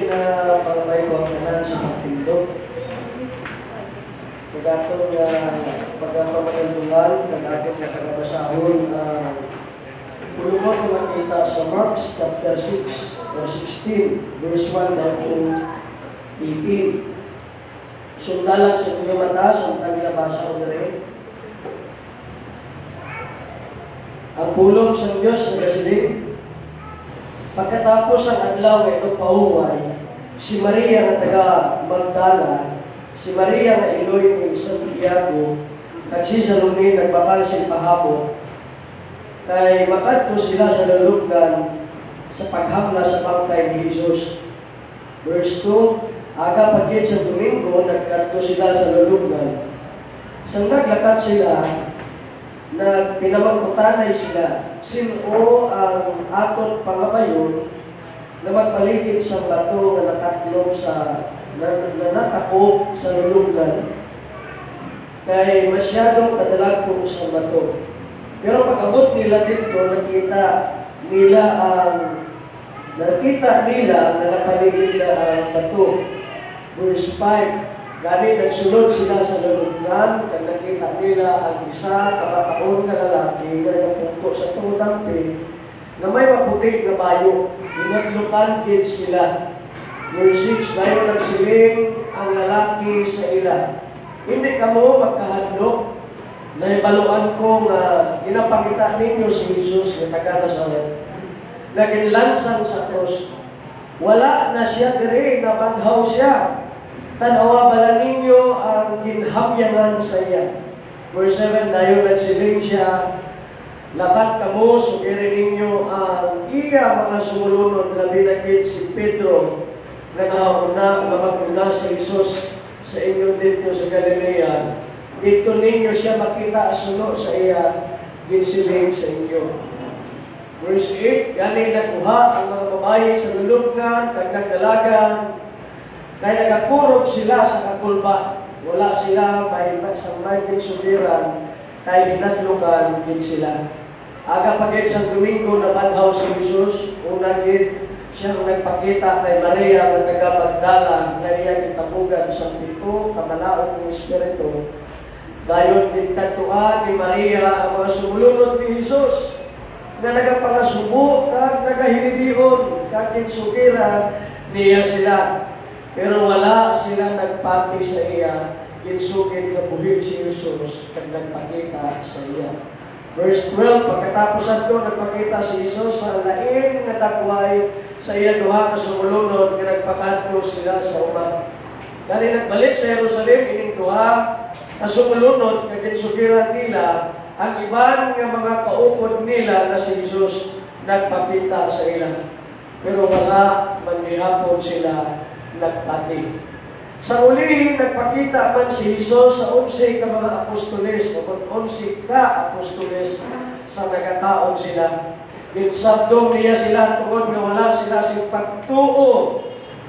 ginapangabay ko ang tanan sa pagtindog. Kagatong pagpapagandungan, kagatong na kakabasahon, puluwa ko makita sa Mark chapter 6, verse 16, verse 1 hanggang 18. Sundalan sa inyong mata, samtang nabasa ko rin. Ang pulong sa Diyos na kasiling. Pagkatapos ang adlaw ay nagpahuway, si Maria nga taga Magdala, si Maria nga iloy ni Santiago, kag si Salome nagbakal sa pahabot, kay makadto sila sa lulubgan sa paghamla sa pangkay ni Jesus. Verse 2, aga pagkit sa Domingo, nagkadto sila sa lulubgan. Sang naglakad sila, pinamangkutanay sila, sino ang aton pangabayon na magpaligid sa bato nga nakatlong sa nakakop sa lulubgan, kay masyadong kadalagkong sa bato. Pero pag-abot nila dito, nakita nila na napaligid na ang bato. Verse 5, gani nagsulod sila sa lulubgan, kag nakita nila ang isa kabataon nga lalaki nga nagfungko sa tungdampi na may maputi na bayo. Inadlukan gid sila. Verse 6, dayon nagsiling ang lalaki sa ila, hindi kamo magkahadlok, naibaluan ko nga ginapakita ninyo si Jesus nga taga Nazaret, na ginlansang sa krus. Wala na siya diri, nabaghaw siya. Tanawa bala ninyo ang ginhamyangan sa iya. Verse 7, dayon nagsiling siya, lakat kamo, sugiri ninyo ang iya mga sumulunod, labi na gid si Pedro, na nauna nga maguna sa Jesus sa inyo dito sa Galilea. Dito ninyo siya makita suno sa iya, ginsiling sa inyo. Verse 8, gani nakuha ang mga babae sa lulubgan, kag nagdalagan, kaya nagakurog sila sa kakulba. Wala sila sa may subiran, kaya hinadlukan din sila. Aga pagit sa Domingo na banhaw si Jesus, unang gid siyang nagpakita kay Maria na taga Magdala, na iya kitabugan sa pito, kamalaot ng Espiritu. Dayon din katuan ni Maria ang mga sumulunod ni Jesus, na nagapangasubo kag nagahilibihon kag sugiran niya sila. Pero wala sila nagpati sa iya, ginsugid nga buhig si Jesus kag nagpakita sa iya. Verse 12, pagkatapos adto nagpakita si Jesus sa lain nga dakway sa iya duha ka sumulunod nga nagpakadto sila sa uban. Dali nagbalik sa Jerusalem ining duha ka sumulunod nga ginsugiran nila, ang iban nga mga kaupod nila na si Jesus nagpakita sa ila. Pero wala man gihapon sila nagpati. Sa uli, nagpakita man si Jesus sa 11 ka mga apostoles, o 11 ka apostoles sa nagataon sila. Ginsabdong niya sila tungod nga wala sila sing pagtuo,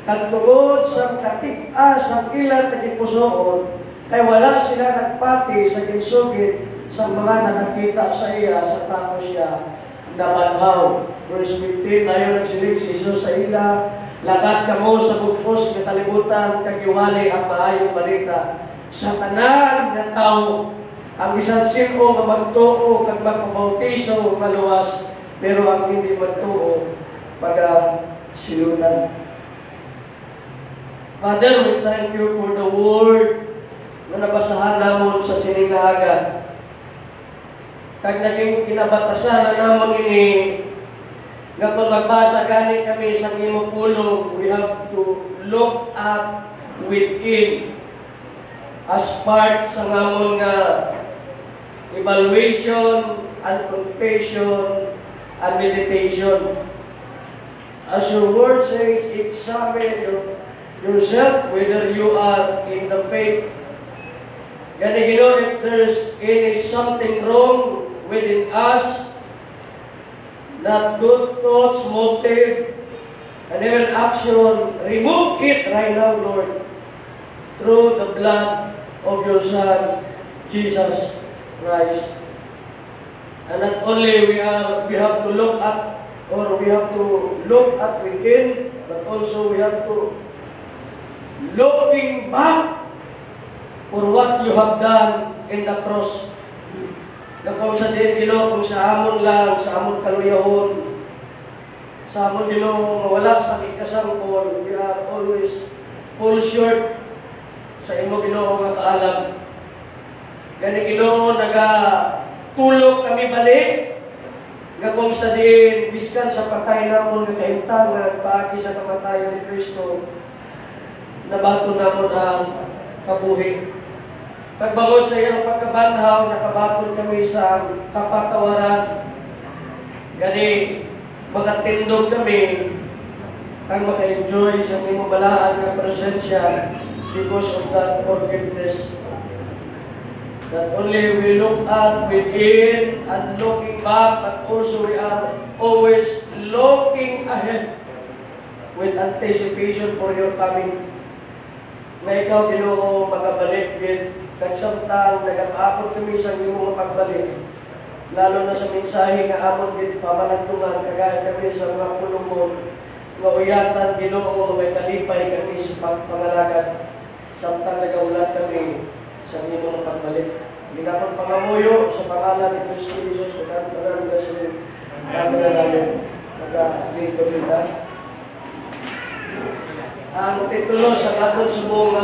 tungod sa katik-a sa ilang tagipusoon, kay wala sila nagpati sa ginsugid sa mga nakakita sa iya sa tako siya nabanhaw. Verse 15, dayon nagsiling si Jesus sa ila, lakat kamo sa bugpos nga kalibutan, kagiwali ang maayong balita sa tanan nga tao. Ang bisan sino nga magtuo kag magpabautiso maluwas, pero ang hindi magtuo silunan. Father, we thank you for the word na nabasahan namon sa siningaaga. Kag naging kinabatasan na namon ini, nga kung magbasa gani kami sa imong pulong, we have to look at within as part sa namon nga evaluation and confession and meditation. As your word says, examine yourself whether you are in the faith. Gani Ginoo, if there's any something wrong within us, not good thoughts, motive, and even action, remove it right now, Lord, through the blood of your Son, Jesus Christ. And not only we have to look at, or we have to look at within, but also we have to looking back for what you have done in the cross. Na kung sa din Ginoo, kung sa amon lang, sa amon kaluyahon, sa amon Ginoo, mawala sa ikasangkol, we are always fall short sa imo Ginoo nga kaalam. Gani Ginoo, nagatulog kami balik, nga kung sa din, biskan sa patay namon nga kaimtangan, paagi sa kamatayon ni Kristo, nabato namon ang kabuhi. Pagbangon sa iyang pagkabanhaw, nakabaton kami sa kapatawaran. Gani, makatindog kami ang maka-enjoy sa iyong balaan ng presensya because of that forgiveness. Not only we look at within and looking back, but also we are always looking ahead with anticipation for your coming. Na ikaw, Ginoo, magabalik with nagsamtang, nag-aapot kami sa iyong pagbalik. Lalo na sa mensahe nga amon din pamalantungan, kagaya kami sa mga pulumon, mauyatan, Ginoo, may talipay kami sa pangalagat. Samtang nagaulat kami sa iyong pagbalik. Ginapang pangamuyo sa pangalan ni Kristo Jesus, kagaya kami sa kami na namin, mag-lingkod kita. Ang titulo sa katong subong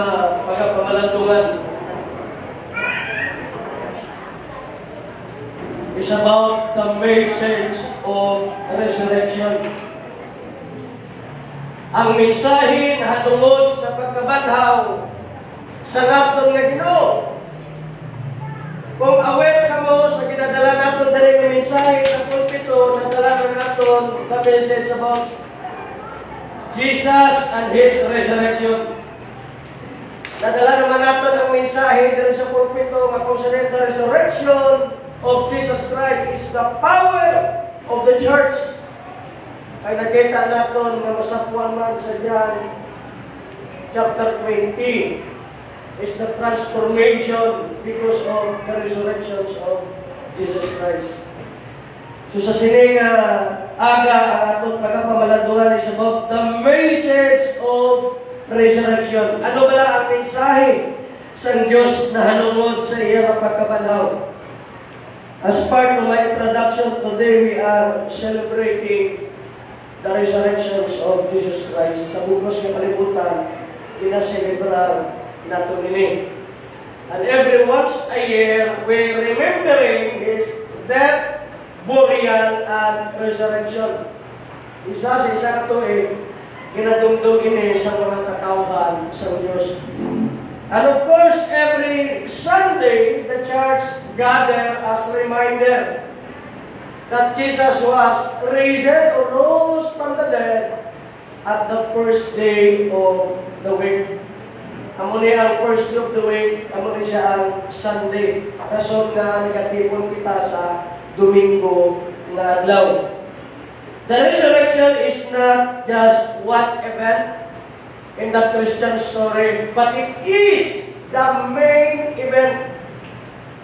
pagpamalantungan is about the message of resurrection. Ang mensahe na hatungod sa pagkabanhaw sa natong nga Ginoo. Kung aware ka mo sa ginadala naton dali nga mensahe sa pulpito, nadala naton the message about Jesus and His resurrection. Nadala naman natin ang mensahe din sa pulpito nga kung sa the resurrection of Jesus Christ is the power of the church. Ay nakita natin nga masapuan man sa John chapter 20 is the transformation because of the resurrections of Jesus Christ. So sa sining aga ang atong pagpamalantungan is about the message of resurrection. Ano ba ang mensahe sa Diyos na hanungod sa iyang pagkabanhaw? As part of my introduction today, we are celebrating the resurrections of Jesus Christ. Sa bugos ng kalibutan, pinaselebrar nato ini. And every once a year, we remembering His death, burial, and resurrection. Isa sa isa katuig, ginadumdum ini sa mga katawhan sa Diyos. And of course, every Sunday, the church gather as reminder that Jesus was risen or rose from the dead at the first day of the week. Amo ni ang first day of the week, amo ni siya ang Sunday. Rason nga negatibon kita sa Domingo nga adlaw. The resurrection is not just one event in the Christian story, but it is the main event.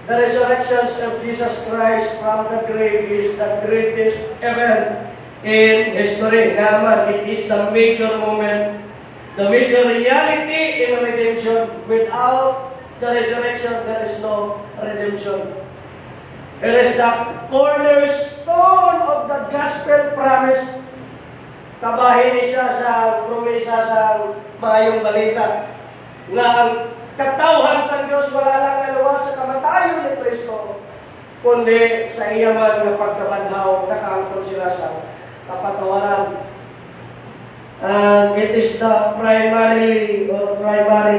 The resurrection of Jesus Christ from the grave is the greatest event in history. Naman, it is the major moment, the major reality in redemption. Without the resurrection, there is no redemption. It is the cornerstone of the gospel promise. Kabahin siya sa promesa sa mayong balita na ang katawhan sa Diyos wala lang naluwas sa kamatayon ni Kristo, kundi sa iyaman ng pagkabanhaw, nakaangkol sila sa kapatawaran. And it is the primary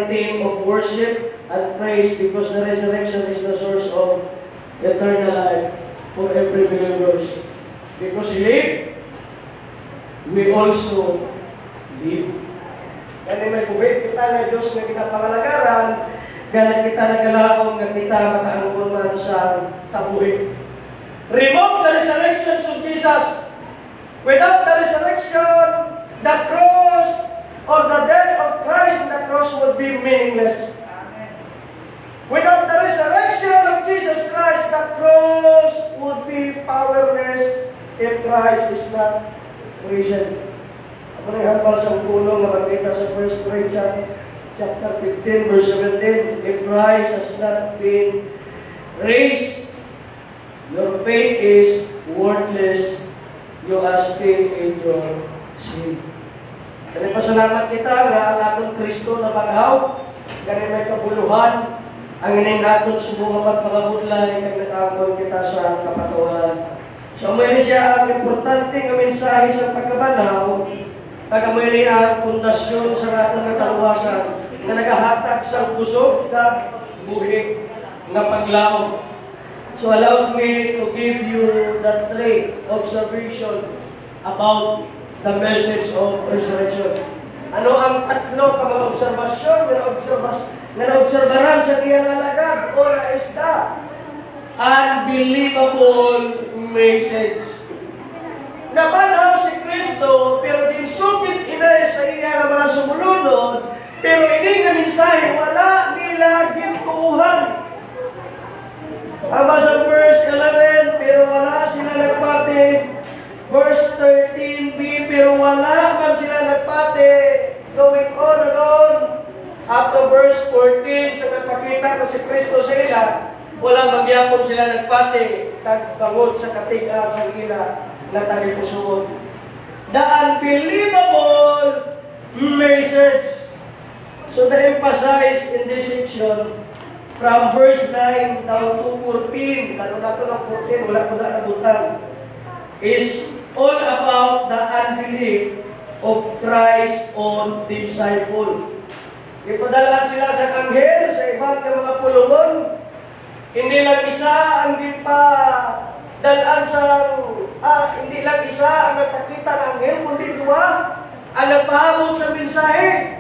theme of worship and praise because the resurrection is the source of eternal life for every believers. Because He lived, we also live. Kaya may buhit kita na Diyos na kinapangalagaran, kaya kita nagalaong na kita makaangkol man sa kabuhi. Remove the resurrection of Jesus. Without the resurrection, the cross or the death of Christ on the cross would be meaningless. Without the resurrection of Jesus Christ, the cross would be powerless if Christ is not risen. Muna hambal sa puno nga makita sa 1 Corinthians chapter 15 verse 17, if Christ has not been raised, your faith is worthless, you are still in your sin. Kaya pasalamat kita nga ang atong Kristo na bagaw, kaya may kabuluhan, ang ining atong subong magpakabudlay, kaya nag-aambon kita sa kapatawaran. So may siya ang importante nga mensahe sa pagkabanaw, kagamoy ang pundasyon sa atong nakaluwasan, na nagahatag sa kusog ka buhi nga paglaom. So allow me to give you that three observation about the message of resurrection. Ano ang tatlo ka mga obserbasyon na naobserbaran sa tiyang alagad o na isda? Unbelievable message. Nabanaw si Kristo, pero dinsukit inay sa iya ng mga sumulunod, pero hindi nga mensahe, wala nila gintuuhan. Aba sa verse 11, pero wala sila nagpati. Verse 13b, pero wala man sila nagpati. Going on and on. Up to verse 14, sa nagpakita ko si Kristo sa ila, walang magyapon sila nagpati. Tagbangot sa katiga sa ila na tagipusuon. The unbelievable message. So the emphasize in this section from verse 9 down to 14, lalo na ito ng 14, wala ko na nabutan, is all about the unbelief of Christ on disciple. Ipadalaan sila sa kanghel, sa ibang mga pulungon, hindi lang isa ang dalaan sa hindi lang isa ang nagpakita ng anghel, kundi dua ang nagpahamon sa mensahe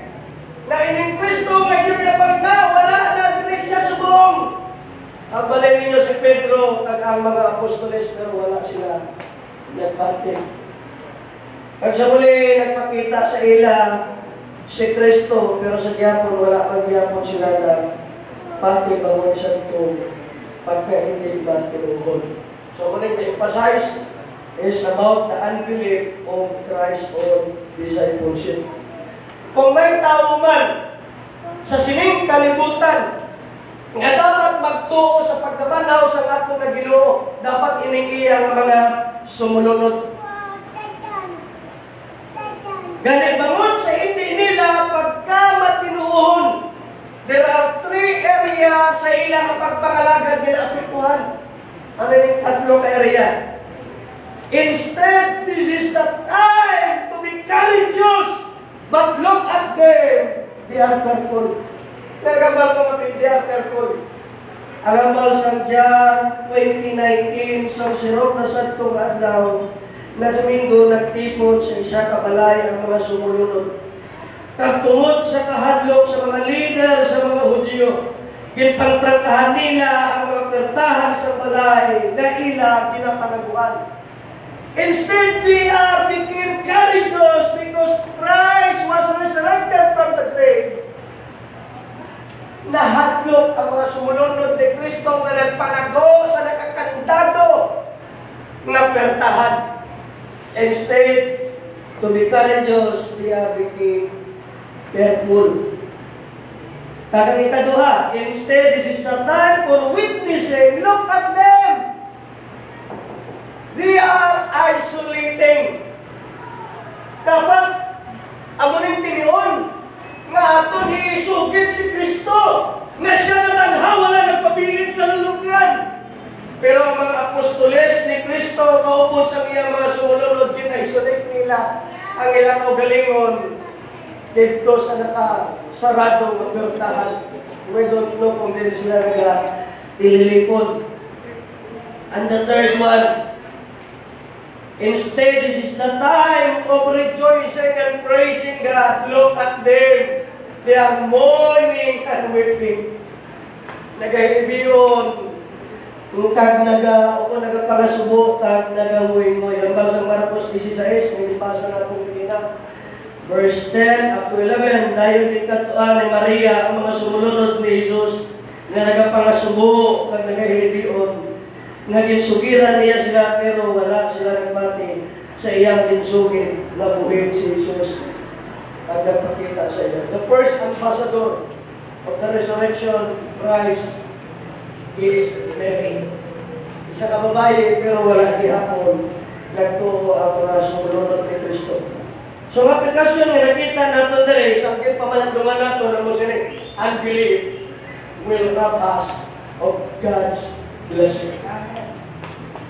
na ining Kristo ngayon na pagka wala na din siya subong. Ang balay ninyo si Pedro at ang mga apostoles, pero wala sila nagpati. Pag sa muli nagpakita sa ila si Kristo, pero sa gyapon wala pang gyapon sila na pati bawal sa ito pagka hindi ba tinuhod. So muli emphasize is about the unbelief of Christ on discipleship. Kung may tao man sa sining kalibutan nga dapat magtuo sa pagkabanaw sa atong Ginoo, dapat ining iya nga mga sumulunod. Gani bangon sa hindi nila pagka matinuon. There are 3 areas sa ilang pagpangalagad na apektuhan. Ano yung tatlong area? Instead, this is the time to be courageous. But look at them. They are careful. Nagambal ko kami, they are careful. Aramal sa John 2019, sa sirok na santong adlaw, na Domingo nagtipon sa isa kabalay ang mga sumulunod. Tagtungod sa kahadlok sa mga leader sa mga Hudyo, ginpangtrangkahan nila ang mga pertahan sa balay na ila pinapanaguan. Instead, we are became courageous because Christ was resurrected from the grave. Nahadlok ang mga sumunod ni Kristo na nagpanago sa nakakandado na pertahan. Instead, to be courageous, we are became careful. Kakakita duha. Instead, this is the time for witnessing. Look at them. They are isolating. Dapat, amunin tiniyon, nga ato ni sugit si Kristo, na siya na wala nagpabilin sa lulugan. Pero ang mga apostoles ni Kristo, kaupod sa iyang mga sumunod, kin-isolate nila ang ilang ugalingon dito sa nakasaradong mabertahan. We don't know kung din sila ililipon. And the third one, instead, this is the time of rejoicing and praising God. Look at them. They are mourning and weeping. Nagahibiyon. Kag nagapangasubo, kag nagamuingoy. Ang basang Marcos 16, may ipasa na itong ikina. Verse 10 up to 11, dayon din katuan ni Maria ang mga sumunod ni Jesus na nagapangasubo, kag nagahibiyon. Naging sugiran niya sila pero wala sila nagpati sa iyang ginsugin. nabuhin si Jesus ang nagpakita sa inyo. The first ambassador of the resurrection Christ is Mary. Isa ka babae, pero wala gihapon nagto ang mga sumunod ni Kristo. So, ang aplikasyon nga nakita natin dali, sa akin pamalandungan nato na mo sila, unbelief will rob us of God's blessing.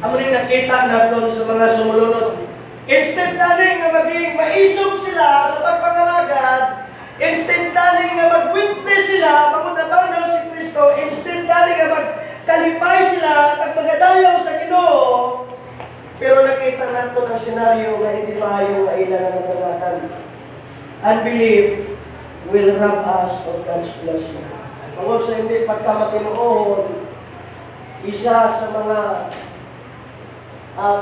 Ang rin nakita natin sa mga sumunod, instead natin nga maging maisog sila sa pagpangalagad, instead natin nga mag-witness sila, pagkutabaw si Kristo, instead natin nga magkalipay sila, magpagadayaw sa Ginoo, pero nakita natin ang senaryo na hindi maayo na ilan ang nagagatan. Unbelief will rob us of God's blessing. Tungkol sa hindi pagkamatinoon, isa sa mga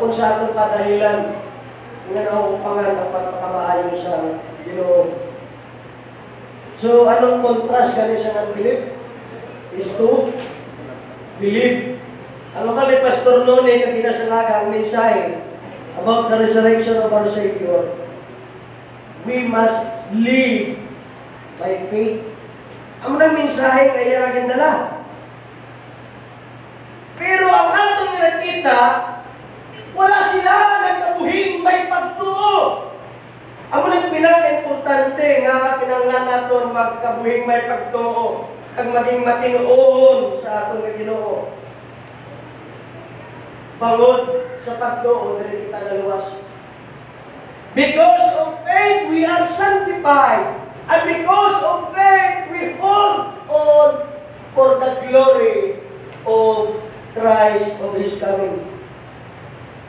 kung sa atong padahilan nga nauupangan ang pagpakamaayon sa Ginoo. So, anong contrast gani sa unbelief? Is to believe. Ano ka ni Pastor Noni na ginasalaga ang mensahe about the resurrection of our Savior? We must live by faith. Ang mga mensahe na iyaragin dala. Pero ang atong nakita, wala sila nagkabuhing may pagtuo. Ang mga pinaka-importante nga kinanglan natin magkabuhing may pagtuo, ang maging matinuon sa atong Ginoo. Bangod sa pagtuo na kita naluwas. Because of faith, we are sanctified. And because of faith, we hold on for the glory of Christ of His coming.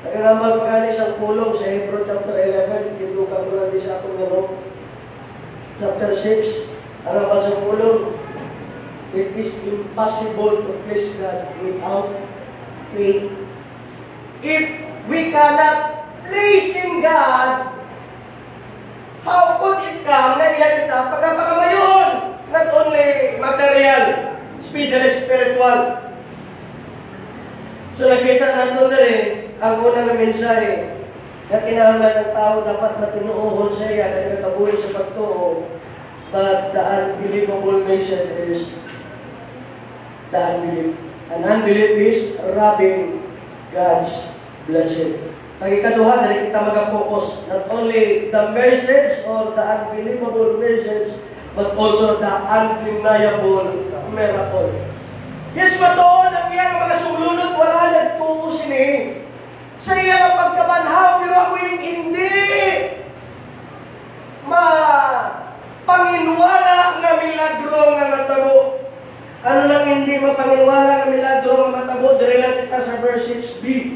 Nagkakamal pa nga isang pulong sa Hebrew chapter 11, dito ka mula din sa akong gano'n. Chapter 6, ano ba sa pulong? It is impossible to please God without faith. If we cannot please God, how could it come na iya kita pagkapakamayon? Not only material, especially spiritual. So nakita natin na rin ang unang mensahe na kinahanglan ng tao dapat matinuohon sa iya na nagkabuhay sa pagtuo, but the unbelievable message is the unbelief. And unbelief is robbing God's blessing. Ang ikaduha, dahil kita mag-focus not only the message or the unbelievable message, but also the undeniable miracle. Yes, matoon ang iyang mga sulunod, wala nagtuo sini. Sa iyang pagkabanhaw, pero ako hindi mapanginwala nga milagro nga natabo. Ano lang hindi mapanginwala nga milagro nga matabo? Dari lang kita sa verse 6b.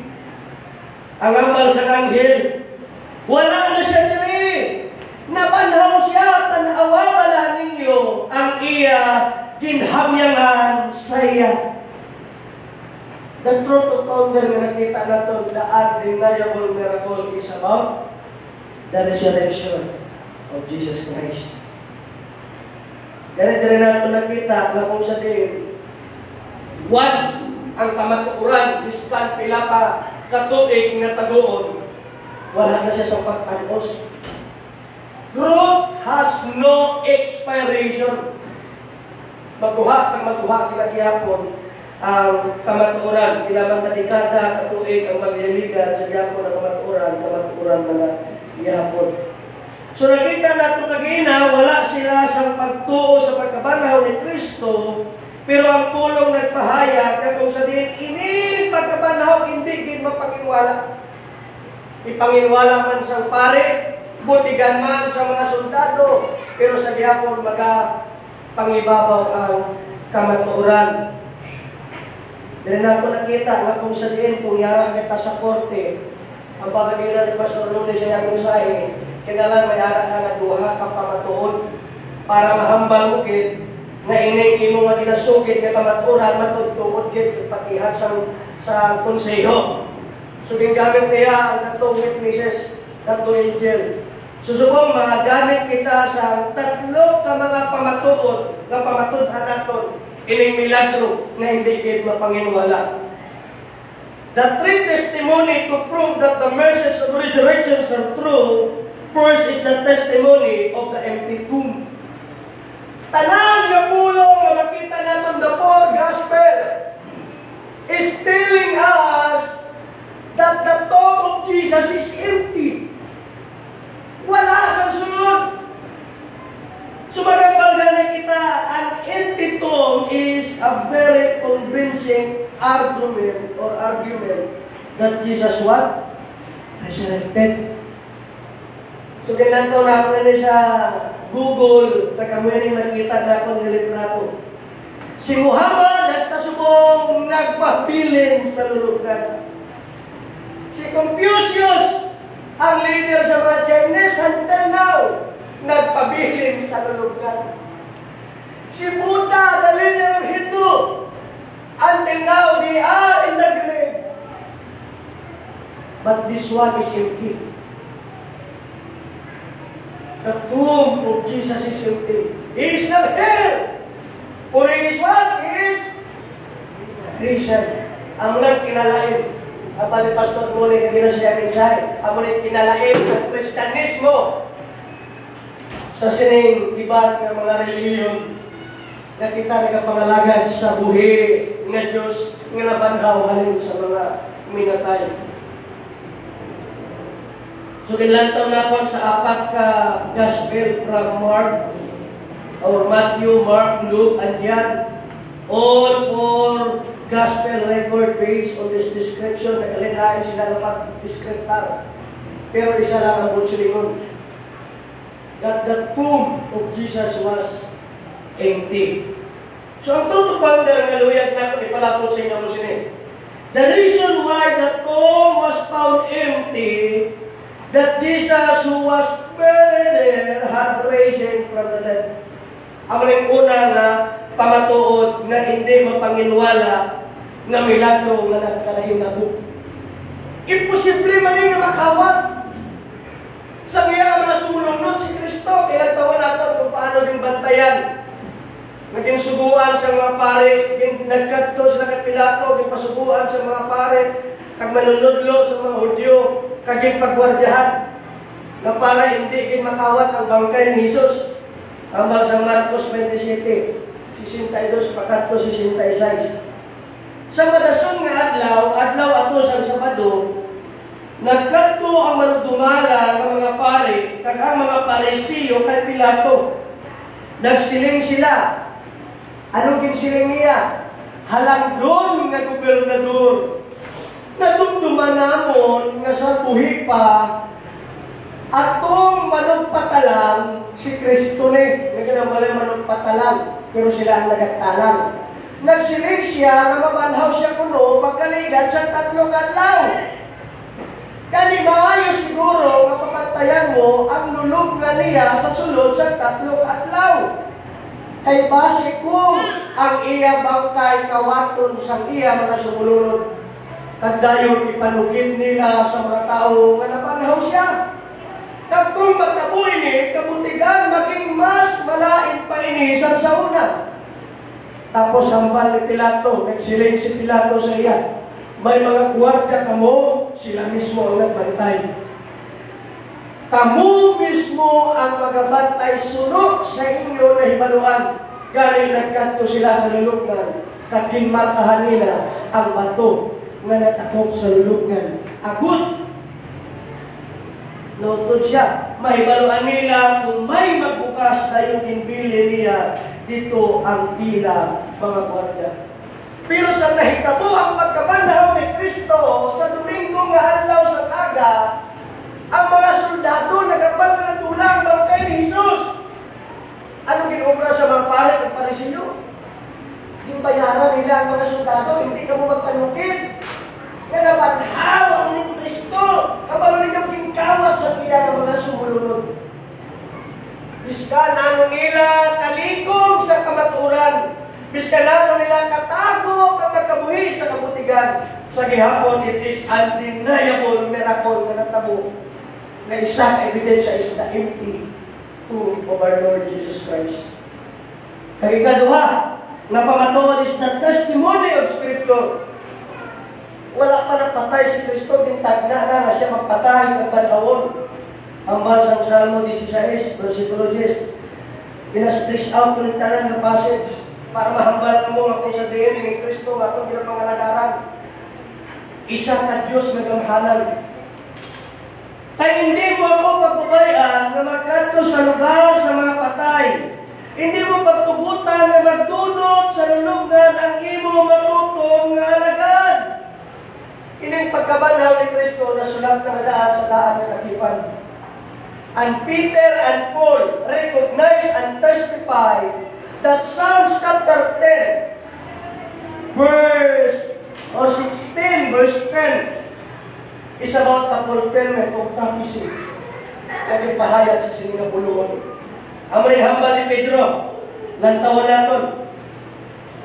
Ang amal sa anghel, wala na siya diri. Nabanhaw siya, tanawawala ninyo ang iya ginhamyangan sa iya. The truth of founder na nakita natin, the undeniable miracle is about the resurrection of Jesus Christ. Ganit rin natin nakita na kung sa din, once ang kamatuuran, iskan pila pa, katuig nga tagoon, wala na siya sa pagpanos. Truth has no expiration. Magduha kinagihapon ang kamatuoran. Ilamang na dekada, katuig ang magliligan sa gihapon ang kamatuoran mga gihapon. So nakita nato kagina, wala sila sa pagtuo sa pagkabanhaw ni Kristo, pero ang pulong nagpahayag na kung sa din, ini pagkabanhaw hindi din mapanginwala. Ipanginwala man sa pare, butigan man sa mga soldado, pero sa gihapon pangibabaw ang kamatuoran. Dahil na ako nakita na kung sa din, kung yara kita sa korte, ang pagkagilan ni Pastor Luni sa iyang mensahe, kinalang mayara ka nga duha ka pamatuon para mahambal mo kid na ining imo nga ginasugid nga kamatuoran matudtuod kid patihan sa konseho. So gingamit niya ang tatong witnesses, tatong angel. Susubong magagamit kita sa tatlo ka mga pamatuod nga pamatud-an naton ining milagro na hindi kid mapanginwala. The three testimony to prove that the message of resurrection are true First is the testimony of the empty tomb. Tanan nga pulong nga makita natin the four gospel is telling us that the tomb of Jesus is empty. Wala sa sunod. Sumagabal na kita, ang empty tomb is a very convincing argument that Jesus what? Resurrected. So, kinantaw na ako na sa Google, taga-muning nakita na akong nilitrato. Si Muhammad, hasta subong nagpabilin sa lulugan. Si Confucius, ang leader sa mga Chinese, until now, nagpabilin sa lulugan. Si Buddha, the leader of Hindu, until now, they are in the grave. But this one is empty. The tomb of Jesus is empty. He is not here. For he is what? He is risen. Ang nagkinalain. Ang Pastor Muli, kagina siya minsay. Ang muli kinalain sa Kristyanismo. Sa sining iba ng mga reliyon na kita nagpangalagad sa buhi ng Diyos nga nabanhaw halin sa mga minatay. So, kinlantaw na ako sa apat ka gospel from Mark, or Matthew, Mark, Luke, and John. All four gospel record based on this description. Nakalinahin sila ng pag-descriptar. Pero isa lang ang bunsilingon. That the tomb of Jesus was empty. So, ang tutupan na luyag na ito, ipalapot sa inyo mo sinin. The reason why the tomb was found empty, that Jesus who was buried there had risen from the dead. Ang maling una nga pamatuod na hindi mapanginwala nga milagro nga nagkalayo na po. Imposible man nga makawat. Sa nga mga sumunod si Kristo, ilang taon natin kung paano din bantayan. Naging subuan sa mga pare, nagkadto sila kay Pilato, pasubuan sa mga pare, kag manunodlo sa mga Hudyo, kaging pagwardyahan na para hindi makawat ang bangkay ni Jesus. Amal sa Marcos 27, 62, pakatlo 66. Sa madason nga adlaw ato sa Sabado, nagkadto ang manudumala ng mga pare, kag ang mga Parisiyo kay Pilato. Nagsiling sila. Anong ginsiling niya? Halangdon nga gobernador. Natugduman namon nga sa buhi pa atong manugpatalang si Kristo ni. Nagkanamalay manugpatalang, pero sila ang nagatalang. Nagsiling siya nga mabanhaw siya kuno pagkaligat sa 3 adlaw. Kani maayo siguro nga pamantayan mo ang lulog na niya sa sulod sa 3 adlaw. Kay base kung ang iya bangkay kawaton sang iya mga sumulunod, tagdayon ipanugid nila sa mga tao nga nabanhaw siya. Kag kung magtaboy ni, kabutigan maging mas malain pa ini sa una. Tapos hambal ni Pilato, nagsiling si Pilato sa iya, may mga guwardiya kamo, sila mismo ang nagbantay. Kamu mismo ang magabantay sunod sa inyo na hibaluan. Galing nagkanto sila sa lulugnan, kaginmatahan nila ang bato nga natakop sa lulugnan. Agut! Nautod siya, mahibaluan nila kung may magbukas na yung timbili niya, dito ang pila mga gwardiya. Pero sa nahitabo ang pagkabanhaw ni Kristo sa Domingo nga adlaw sa kaga, ang mga soldado nagapagkatulang bangkay ni Jesus. Ano ginobra sa mga pare at Parisiyo? Yung bayaran nila ang mga soldado, hindi ka mo magpanukid. Nga nabanhaw ni Kristo. Kabalo ninyong kingkawat sa kaya ng mga sumulunod. Biska na nila kalikom sa kamaturan. Biska na nila katago kang nagkabuhi sa kabutigan. Sa gihapon, it is undeniable miracle na natabo. Na isang ebidensya is the empty tomb of our Lord Jesus Christ. Kaya ikaduha, nga pamatuod is the testimony of Scripture. Wala pa napatay si Kristo, gintagna na nga siya magpatay ng panahon. Hambal sa Salmo 16, versikulo 10. Kina-stress out ko ng tanan ng passage para mahambal ka mo akong sa diin ng Kristo nga itong pinapangalagaran. Isa ka Diyos nagamhanan. Kaya hindi mo ako pagbabayaan na magkanto sa lugar sa mga patay. Hindi mo pagtugutan na magdunot sa lulungan ang imo matutong nga alagad. Ining pagkabanhaw ni Kristo na sulat na daan sa daan ng katipan. And Peter and Paul recognize and testify that Psalms chapter 10, verse 10 is about the fulfillment of prophecy na ipahayag sa siningabuluhan. Ang may hambal ni Pedro, lantawan natin.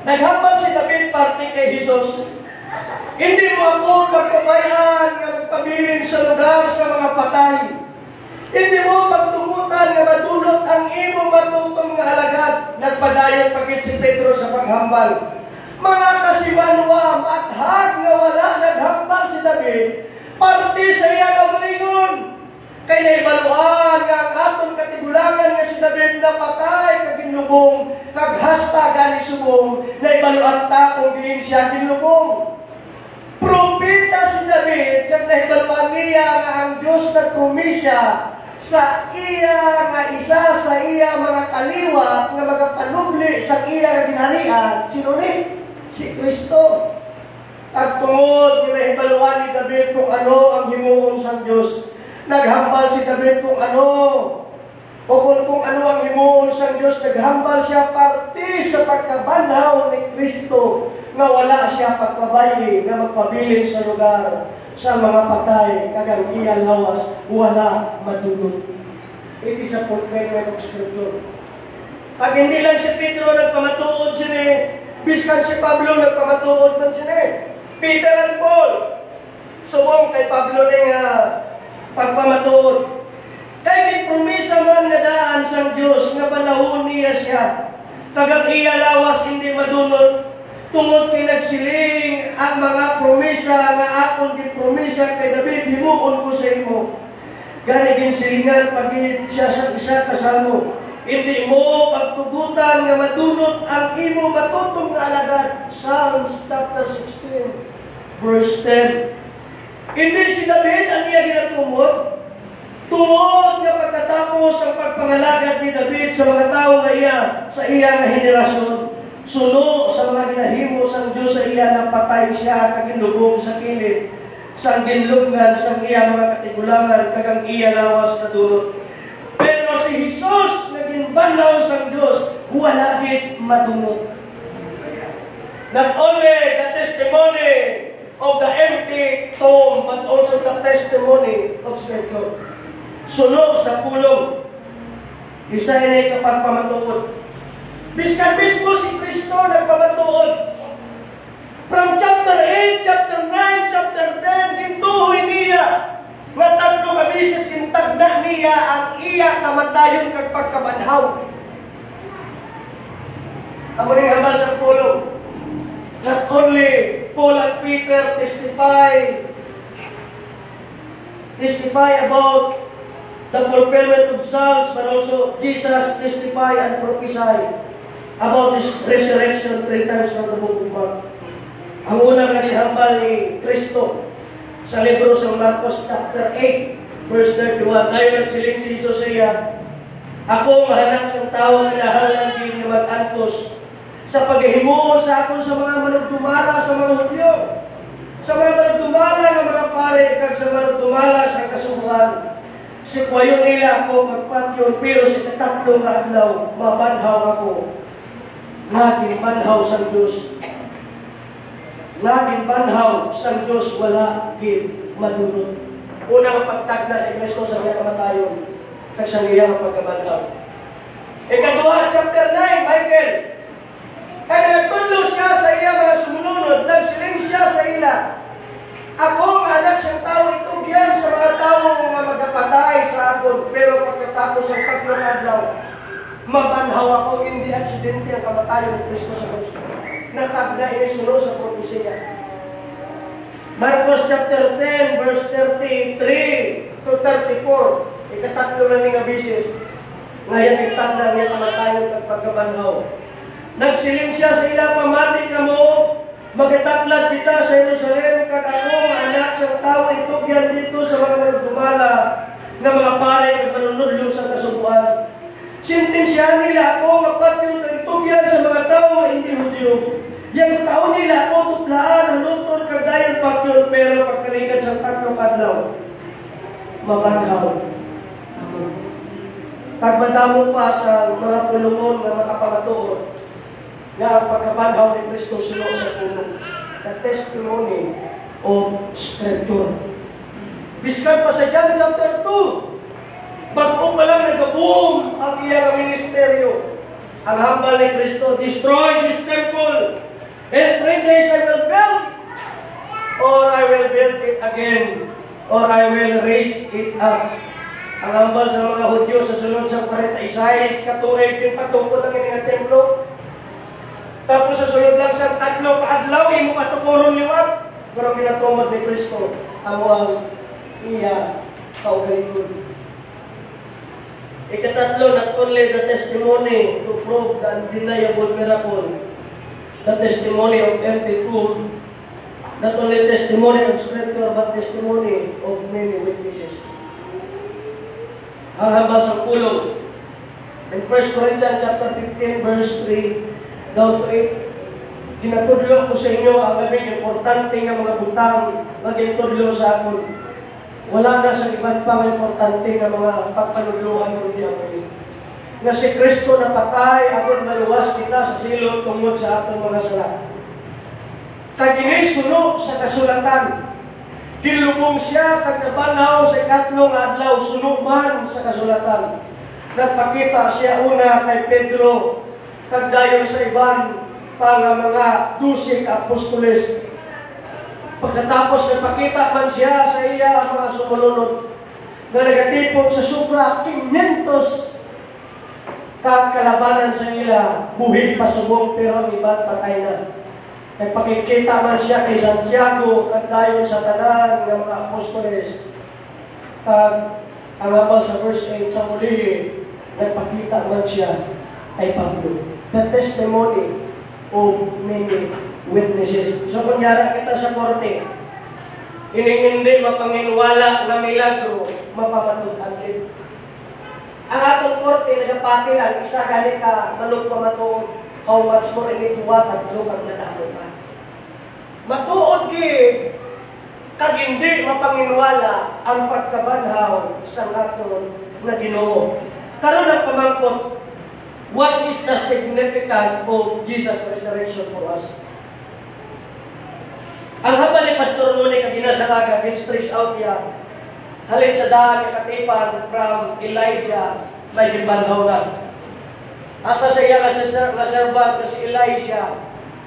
Naghambal si David parte kay Jesus. Hindi mo ako magpabayaan na magpabilin sa lugar sa mga patay. Hindi mo magtungutan na matulot ang imo matutong nga alagad. Nagpadayon pagit si Pedro sa paghambal. Mga kasimanwa, mathag nga wala naghambal si David, parte sa iya kaugalingon. Kay naibaluan nga ang atong katigulangan nga si David na patay kaginlubong, kaghasta gani subong, naibaluan ta kung diin siya ginlubong. Propeta si David, kag naibaluan niya nga ang Diyos nagpromisya sa iya nga isa sa iya mga kaliwat nga magapanubli sa iya nga ginharian. Sino ni? Si Kristo. At tungod ginahibaluan ni David kung ano ang himuon sa Diyos. Naghambal si David kung ano. O kung ano ang himuon sa Diyos, naghambal siya parte sa pagkabanhaw ni Kristo nga wala siya pagpabayi nga magpabilin sa lugar sa mga patay kagang iya lawas wala madunot. It is a fulfillment of Scripture. Pag hindi lang si Pedro nagpamatuod sini, biskan si Pablo nagpamatuod man sini. Peter and Paul, subong kay Pablo ning pagpamatuod. Kay promisa man nga daan sa Dios nga panahon niya siya. Kagang iya lawas hindi madunot. Tungod kay nagsiling ang mga promisa nga akong gipromisa kay David, himuon ko sa imo. Gani ginsilingan pagin siya sa isa ka salmo. Hindi mo pagtugutan nga madunot ang imo matutong nga alagad. Psalms chapter 16, verse 10. Hindi si David ang iya ginatumod. Tungod nga pagkatapos ang pagpangalagad ni David sa mga tao nga iya, sa iya nga henerasyon, suno sa mga ginahimo sa Diyos sa iya na patay siya kaginlubong sa kilid, sa ginlubngan sa iya mga katigulangan kagang iya lawas na dunot. Pero si Jesus naging banhaw sa Diyos, wala gid madunot. Not only the testimony of the empty tomb, but also the testimony of Scripture. Sunog sa pulong. Isa inay kapag pamatuod. Biskan mismo si Kristo nagpamatuod. From chapter 8, chapter 9, chapter 10, gintuhoy niya. Nga tatlo ka bisis kintagna niya ang iya kamatayon kag pagkabanhaw. Ang muling hambal sa pulong. Not only Paul and Peter testify about the fulfillment of Psalms, but also Jesus testify and prophesy about His resurrection 3 times from the book of Mark. Ang unang nagihambal ni Kristo sa libro sa Marcos chapter 8, verse 31, ayon nagsiling si Jesus sa iya, ako mahanak sa tao na dahalan din na mag-antos sa paghihimuon sa akon sa mga manugdumala sa mga Hudyo, sa mga manugdumala ng mga pare, kag sa manugdumala sa kasubuan. Si kwayo nila ako magpatyon, pero sa katatlo nga adlaw, mabanhaw ako. Naging banhaw sa Diyos. Naging banhaw sa Diyos, wala gid madunot. Unang pagtagna ni Kristo sa iyang kamatayon, kag sa iyang pagkabanhaw. Ikaduha, chapter 9, Michael. Kaya nagtudlo siya sa iya mga sumunod, nagsiling siya sa ila. Ako ang anak siyang tao, itugyan sa mga tao nga magapatay sa akon, pero pagkatapos ng tatlong adlaw, mabanhaw ako, hindi aksidente ang kamatayon ni Kristo sa krus. Natagna inisunod sa propesya. Marcos chapter 10, verse 33 to 34. Ikatatlo na ni nga bisis, ngayon itanda niya kamatayon kag pagkabanhaw. Nagsiling siya sa ila, pamati ka mo, magitaklad kita sa Jerusalem, kag ako, nga anak sa tao, itugyan dito sa mga nagdumala, nga mga pare kag manunudlo sa kasubuan. Sintensya nila ako, magpatyon kag itugyan sa mga tao nga hindi Hudyo. Yang tao nila ako, tuplaan, hanutod, kag dayon patyon, pero pagkaligad sa 3 kadlaw, mabanhaw. Kag madamo pa sa mga pulungon nga makapamatuod nga ang pagkabanhaw ni Kristo suno sa pulong. The testimony of Scripture. Biskan pa sa John chapter 2, bago pa lang nag-boom ang iyang ministeryo. Ang hambal ni Kristo, destroy this temple, and 3 days I will build it, or I will build it again, or I will raise it up. Ang hambal sa mga Hudyo sa sunod sa 46, katuig yung patukod ang inyong templo. Tapos sa sunod lang sa 3 kaadlaw, imo patukuron liwat. Pero ginatumad ni Kristo, ang iya kaugalingon. Ikatatlo, not only the testimony to prove the undeniable miracle, the testimony of empty tomb, not only testimony of Scripture, but testimony of many witnesses. Ang hambal sa pulong. In 1 Corinthians chapter 15, verse 3, down to 8, ginatudlo ko sa inyo ang labing importante nga mga butang magintudlo sa akon. Wala na sa iban pa mga importante nga mga pagpanudluhan kundi ang mga. Nga si Kristo napatay, akon maluwas kita sa silot tungod sa atong mga sala. Kaginay suno sa kasulatan. Kinlubong siya kag nabanhaw sa 3 adlaw suno man sa kasulatan. Nagpakita siya una kay Pedro, kag dayon sa iban pa nga mga 12 apostoles. Pagkatapos nagpakita man siya sa iya ang mga sumunod na nagatipog sa sobra 500 kag kalabanan sa ila, buhi pa subong pero ang iban patay na. Nagpakikita man siya kay Santiago kag dayon sa tanan ng mga apostoles. Kag ang hambal sa verse 8 sa muli, nagpakita man siya kay Pablo. The testimony of many witnesses. So kunyara kita sa korte, hindi mapanginwala na milagro, mapamatutan din. Ang atong korte nagapati lang, isa gani ka manong pamatuod. How much more ini tuwa at lukag na dahil pa. Matuod gid, kag hindi mapanginwala ang pagkabanhaw sa aton na Ginoo. Karon ang pamangkot, what is the significance of Jesus' resurrection for us? Ang haba ni Pastor Nuni kagina sa kaga, stress out niya, halin sa daan katipan from Elijah, may ginbanhaw na. Asa sa iya nga servant na si Elisha,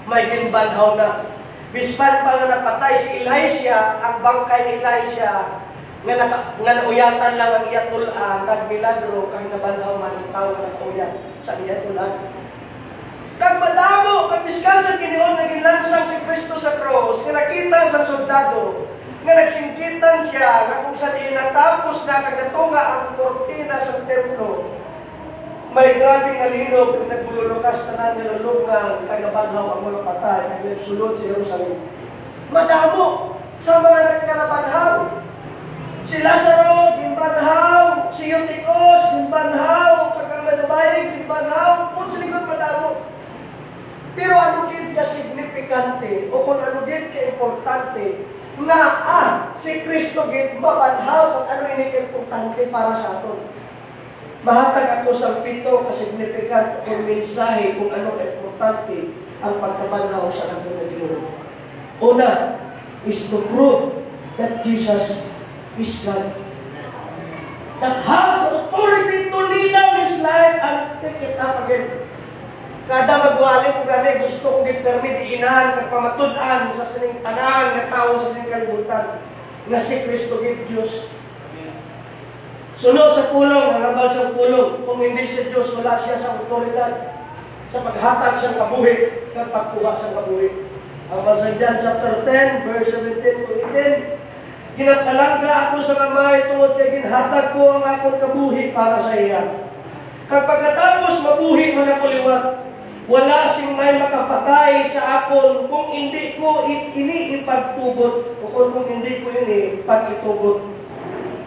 may ginbanhaw na. Bispan pa nga napatay si Elisha, ang bangkay ni Elisha, nga nauyatan lang ang iya tulan, nagmilagro, kang nabanhaw man ang tao na nauyat sa iya tulan. Kag madamo, kag biskan sa Ginoon, naging lansang si Kristo sa cross, nga nakita sa soldado, nga nagsingkitan siya, nga kung sa natapos na kagatunga ang kortina sa templo, may grabe nga linog kung nagbululukas na nilulungan kay nabanhaw ang mga patay kay nagsulod sa Jerusalem. Madamo sa mga nagkalabanhaw. Si Lazaro, ginbanhaw. Si Eutychus, ginbanhaw. Kagamay, ginbanhaw. Kung sa likod madamo. Pero ano gid ka signifikante o kung ano gid ka importante nga si Kristo gid mabanhaw kung ano ini importante para sa aton. Mahatag ako sa 7 ka-significant o mensahe kung ano importante ang pagkabanhaw sa ating na Ginoo. Una is to prove that Jesus is God. That have the authority to lead down His life and take it up again. Kada magwali ko gani, gusto ko gippermi diinan kag pamatud-an sa sining tanan nga tawo sa sining kalibutan nga si Kristo gid Dios. Sunod sa pulong, ang hambal sa pulong, kung hindi si Diyos, wala siya sa otoridad sa paghatag siyang kabuhi, kag pagkuha siyang kabuhi. Ang hambal sa John chapter 10, verse 17 to 18, Ginapalangga ako sa kamay tungod kay ginhatag ko ang akong kabuhi para sa iya. Kag pagkatapos mabuhi man ako liwat, wala sing may makapatay sa akon kung hindi ko ini ipagtugot o kung hindi ko ini pagitugot.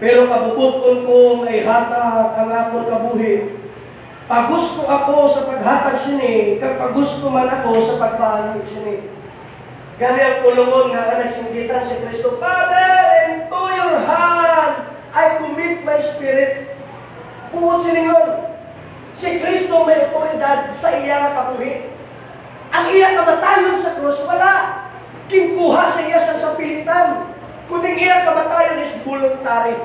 Pero kabubuton ko ay hatag ang akong kabuhi. Pagusto ako sa paghatag sini, kag pagusto man ako sa pagpahanig sini. Gani ang pulungon nga nagsinggitan si Kristo, Father, into your hand I commit my spirit. Puot siningon, si Kristo may otoridad sa iya nga kabuhi. Ang iya kamatayon sa krus, wala. Kingkuha sa iya sa pilitan. Kundi iya kamatayon is voluntary.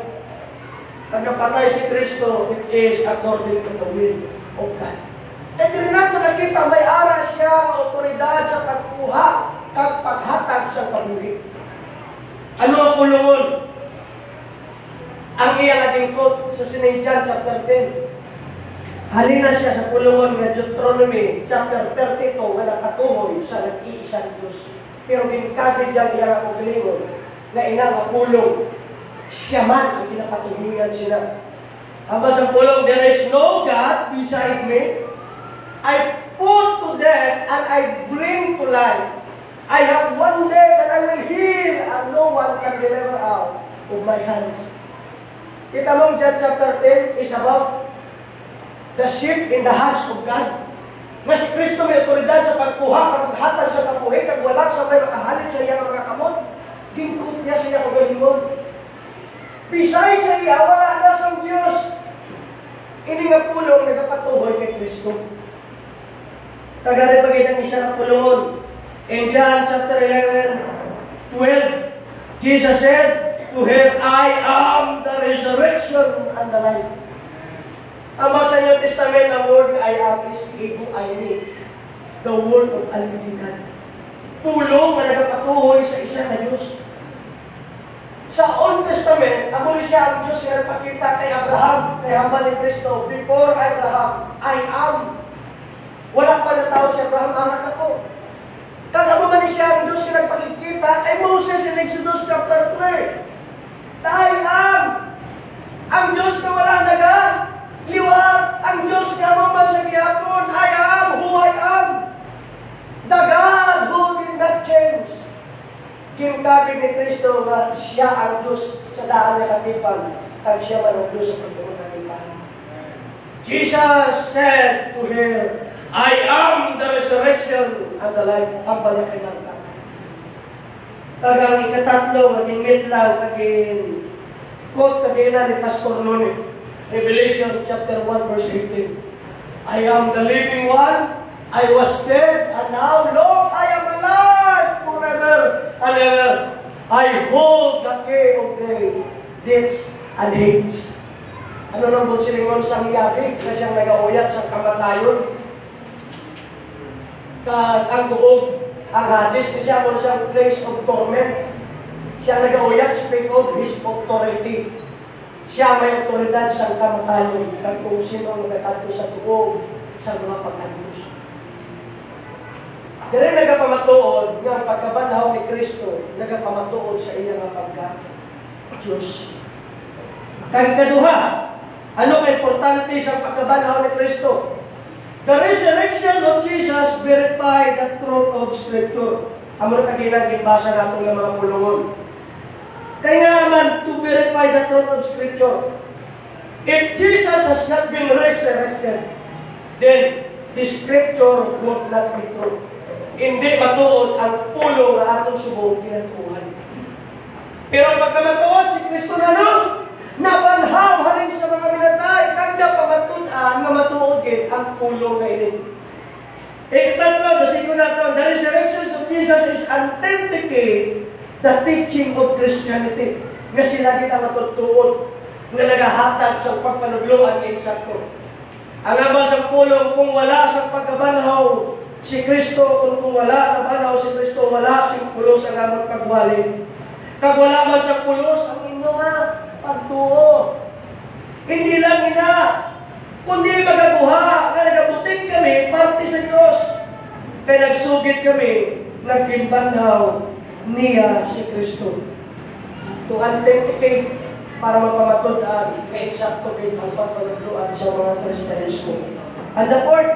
Ang napatay si Kristo, it is according to the will of God. At rin nato nakita, may ara siya ang otoridad sa pagkuha kag paghatag sa kabuhi. Ano ang pulungon? Ang iya naging quote sa St. John chapter 10. Halina siya sa pulungon nga Deuteronomy chapter 32 nga nakatuhoy sa nag-iisang Diyos. Pero ginkagid yang iya nga paglingon na ina nga pulong siya man ang ginapatuhingan sila. Aba sa pulong, there is no God beside me. I put to death and I bring to life. I have one day that I will heal and no one can deliver out of my hands. Kita mong John chapter 10 is about the sheep in the hands of God. Nga si Kristo may otoridad sa pagkuha, paghatag sa kabuhi, kag wala sa may makahalit sa iyang mga kamot. Gingkot niya siya kagalingon. Besides sa iya, wala na sa Diyos. Ini nga pulong nagapatuhoy kay Kristo. Tagari pagitang isa na pulungon. In John chapter 11, 12, Jesus said to her, I am the resurrection and the life. Ang sa New Testament, ang word I am is Ego Aini, the word of Alitingan. Pulong na nagapatuhoy sa isa na Diyos. Sa Old Testament, amo siya ang Diyos nga nagpakita kay Abraham, kay hambal ni Kristo, before Abraham, I am. Wala pa na tao si Abraham, anak ako. Kaya mo man siya ang Diyos na nagpakikita kay Moses in Exodus chapter 3. Na I am. Ang Diyos na wala liwat. Ang Diyos na maman sa gihapon, I am who I am. The God who did not change. Gintabig ni Kristo na siya ang Diyos sa daan na katipan, kag siya man ang Diyos sa pagtungon na katipan. Jesus said to her, I am the resurrection and the life. Ang balik ay nangka. Kagang ikatatlo, maging midlang, kaging quote kagina ni Pastor Nuni. Revelation chapter 1 verse 18. I am the living one. I was dead and now, Lord, I am alive forever and ever. I hold the key of death and Hades. Ano nang busilingon sa hiyari na siyang nag-auyat sa kamatayon? Ang tuog, ang Hades, siya mo siyang place of torment. Siya nag-auyat, speak of his authority. Siya may otoridad sa kamatayon, kag kung sino ang nagkatato sa tuog sa mga pagkatus. Dere nagapamatuod nga pagkabanhaw ni Kristo, nagapamatuod sa iya nga pagka-Diyos. Kag ikaduha, ano ka importante sa pagkabanhaw ni Kristo? The resurrection of Jesus verified the truth of Scripture. Amo na kaginang gibasa nato nga mga pulungon. Kaya nga naman, to verify the truth of Scripture. If Jesus has not been resurrected, then the Scripture would not be true. Hindi matuod ang pulong na atong subong pinatuhan. Pero pagkamatuod si Kristo na nabanhaw halin sa mga minatay, kanya pamatunan nga matuod ang pulong na ini. Ikatatlo, sa siguro nato, the resurrection of Jesus is authenticate the teaching of Christianity. Nga sila kita matutuod nga nagahatag sa pagpanugluan ng eksakto. Ang naman sa pulong, kung wala sa pagkabanhaw si Kristo, kung wala nabanhaw si Kristo, wala si pulos ang amang kagwalin. Kag wala man sa pulos, ang inyo nga pagtuo. Hindi lang ina, kundi magabuha na nagabuting kami, parte sa Diyos. Kaya nagsugit kami, nagkinbanhaw niya si Kristo. to authenticate para mapamatod ang ka-eksakto kay pagpapalagluan sa mga Kristiyanismo. And the fourth,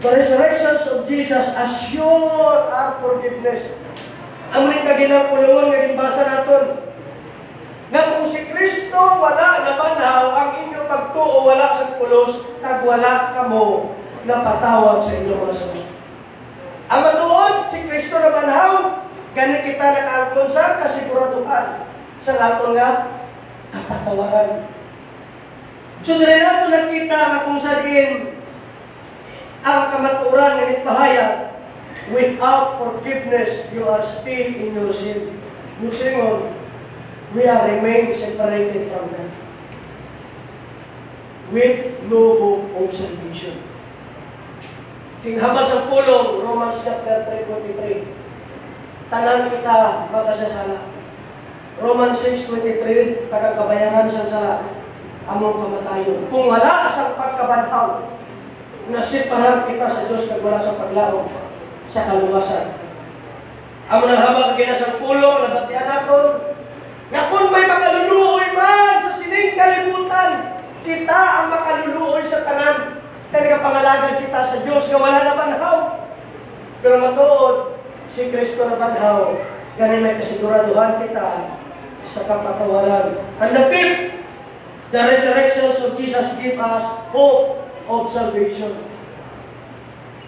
the resurrections of Jesus assure our forgiveness. Ang rin kaginapulungan nga ibasa natin na kung si Kristo wala na banhaw, ang inyong pagtuo wala sa pulos, kag wala kamo napatawag sa inyong mga sumit. Ang matuon, si Kristo na banhaw, ganit kita nakaangkon sa kasiguraduhan sa lato nga kapatawaran. So, dahil nato nakita na kung saan ang kamaturan ng itpahayag, without forgiveness, you are still in your sin. Yung singon, we are remain separated from God with no hope of salvation. Tinghamas ang pulong, Romans chapter 3:23. Tanan kita makasasala. Romans 6:23, tagakabayaran sa sala, among kamatayon. Kung wala sa pagkabanhaw, nasipahan kita sa Diyos kag wala sa paglaom sa kaluwasan. Amo nang habang ginasang pulong, nabatian naton, nga kung may makaluluoy man sa sining kalibutan, kita ang makaluluoy sa tanan. Talaga pangalagan kita sa Diyos nga wala na banhaw. Pero matuod, si Kristo na banhaw, ganun may kasiguraduhan kita sa kapatawaran. And the fifth, the resurrections of Jesus give us hope of salvation.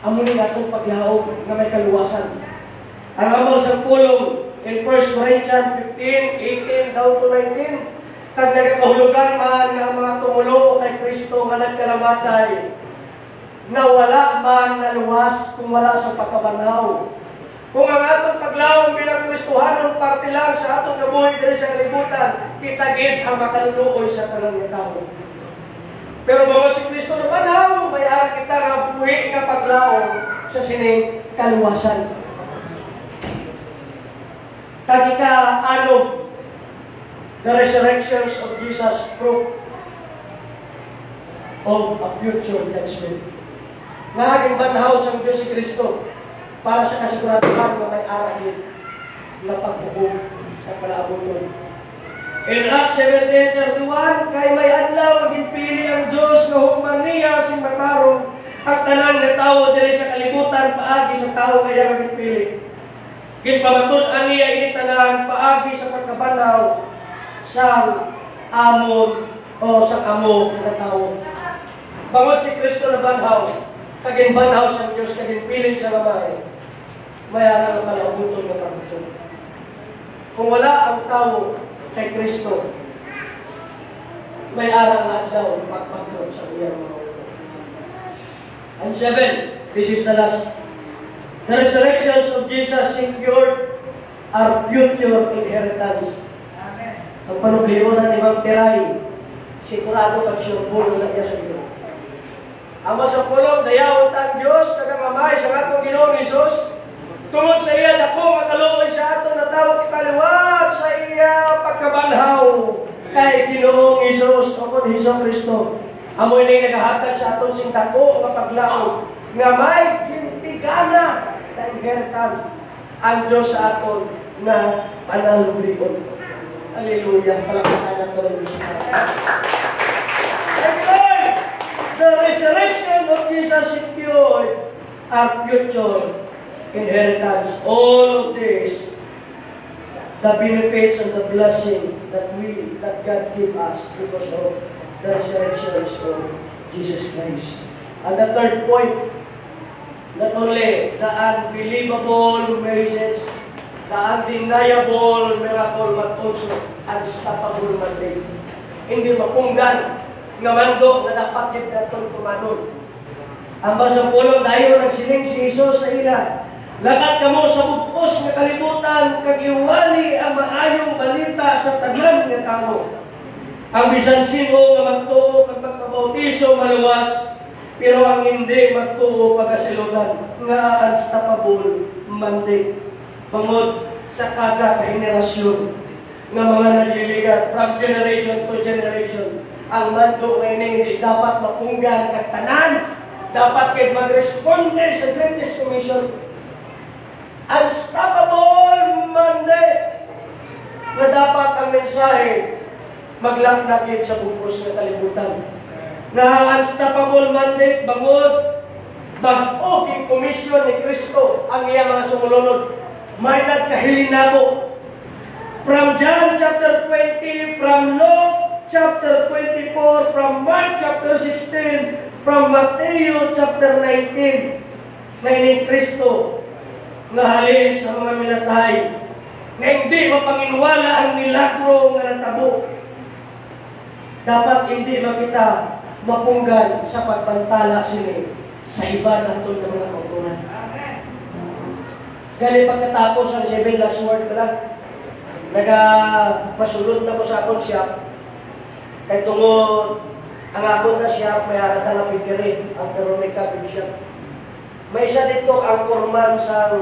Amunin natin paglaog na may kaluwasan. Ang hamang sa pulong in 1 Corinthians 15:18 down to 19, kag nagkahulugan man nga ang mga tumulo kay Kristo nga nagkalamatay, na wala man naluwas kung wala sa pagkabanhaw. Kung ang atong paglawang bilang Kristohanon parte lang sa atong kabuhi diri sa kalibutan, kitagid ang makaluluoy sa tanang nga tao. Pero bawat si Kristo na banhaw, may ara kita nga buhi nga paglawang sa sining kaluwasan. Tagika ano, the resurrections of Jesus proof of a future judgment. Naging banhaw sa Diyos si Kristo para sa kasiguraduhan na may aralin na paghukom sa palaabot. In Acts 17:31, kay may adlaw ang ginpili ang Diyos nga hukman niya sing matarong at tanan nga tawo diri sa kalibutan paagi sa tawo kaya nga ginpili. Ginpamatud-an niya ini tanan paagi sa pagkabanhaw sa amon o sa amo nga tawo. Bangod si Kristo na banhaw, kaging banhaw sa Diyos, kaging piling sa lamay, mayara na palaubuton na pagkutong. Kung wala ang tao kay Kristo, may arang adlaw pagpagod sa iyang mga ulo. And 7, this is the last. The resurrections of Jesus secured our future inheritance. Amen. Ang panugliunan ni Mang Tiray, sigurado kag surbolo na iya sa Diyos. Amo sa pulong, dayawon ang Diyos, kagamamay sa atong Ginoong Hesus, tungod sa iya dako makaluoy sa aton natawag kita liwat sa iya pagkabanhaw kay Ginoong Hesus o kon Hesus Kristo. Amo ini nagahatag sa aton sing dako nga paglaom nga may gintigana na inheritance ang Diyos sa aton na panalublikon. Hallelujah. Palakpakan natin ang Diyos. The resurrection of Jesus secured our future inheritance. All of this, the benefits and the blessing that God give us because of the resurrections of Jesus Christ. And the third point, not only the unbelievable message, the undeniable miracle, but also unstoppable mandate. Hindi mapunggan nga mandok na dapat din natong tumanon. Ang sa pulong dayon nagsiling si Jesus sa ila, lakat kamo sa bukos nga kalibutan, kag iwali ang maayong balita sa tanan nga tao. Ang bisan sino nga magtuo kag magkabautiso maluwas, pero ang hindi magtuo pagasilutan nga unstoppable mandate. Bangod sa kada henerasyon nga mga nagliligat from generation to generation. Ang mandok na hindi dapat mapunggan kag tanan, dapat kayo mag-responde sa Greatest Commission. Unstoppable mandate. na dapat ang mensahe maglaknakit sa bugos ng kalibutan. Na unstoppable mandate bangod bag-o king komisyon ni Kristo ang iya mga sumulunod. May nagkahilinabo. From John chapter 20, from Luke chapter 24, from Mark chapter 16, from Matthew chapter 19, na ining Kristo na halin sa mga minatay na hindi mapanginwala ang milagro nga natabo. Dapat hindi makita mapunggan sa pagbantala sila sa iba natin ng mga kautunan. Gani pagkatapos ang 7 last word ko lang, nagapasulod na ko sa akong siya. Kaya tungod, ang akong na siya, may harata na pigkiri, ang Veronica Bishop. May isa dito ang kurman sa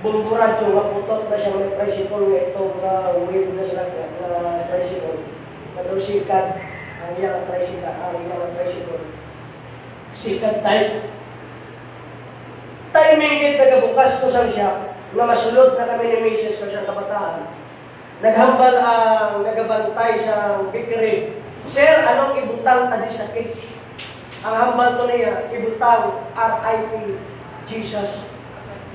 Bumburadyo, maputot na siya, may tricycle nga ito, na wave na sila, na tricycle. Nadusikat, ang iyang tricycle. Sikat type. Timing din nagabukas ko sa siya, na masulod na kami ni Mrs. ko siyang kabataan. Naghambal ang nagabantay sa bakery. Sir, anong ibutang tadi sa cake? Ang hambal to niya, ibutang R.I.P. Jesus.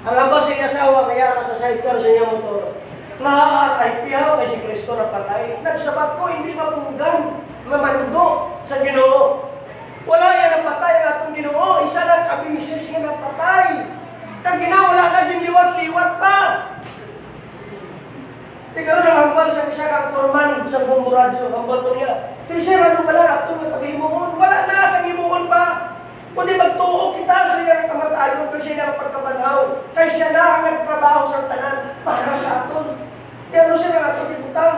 Ang hambal sa iya asawa, kaya sa sidecar sa iya motor. Na-R.I.P. ha, kay si Kristo na patay. Nagsabat ko, hindi mapunggan, mamandugo sa Ginoo. Wala yan ang patay ng atong Ginoo. Isa lang kabisis nga napatay. Kag ginawala na yung liwat-liwat pa. Ikaw na hambal sa isa kang kurman sa Bumburadyo. Hambal to niya. Tisir, ano pala atong pag-imuon? Wala na sa imuon pa. Kundi magtuo kita sa iyang kamatayon kasi siya ang pagkabanhaw. Kaya siya na ang nagtrabaho sa tanan para sa aton. Pero siya na atong ibutang.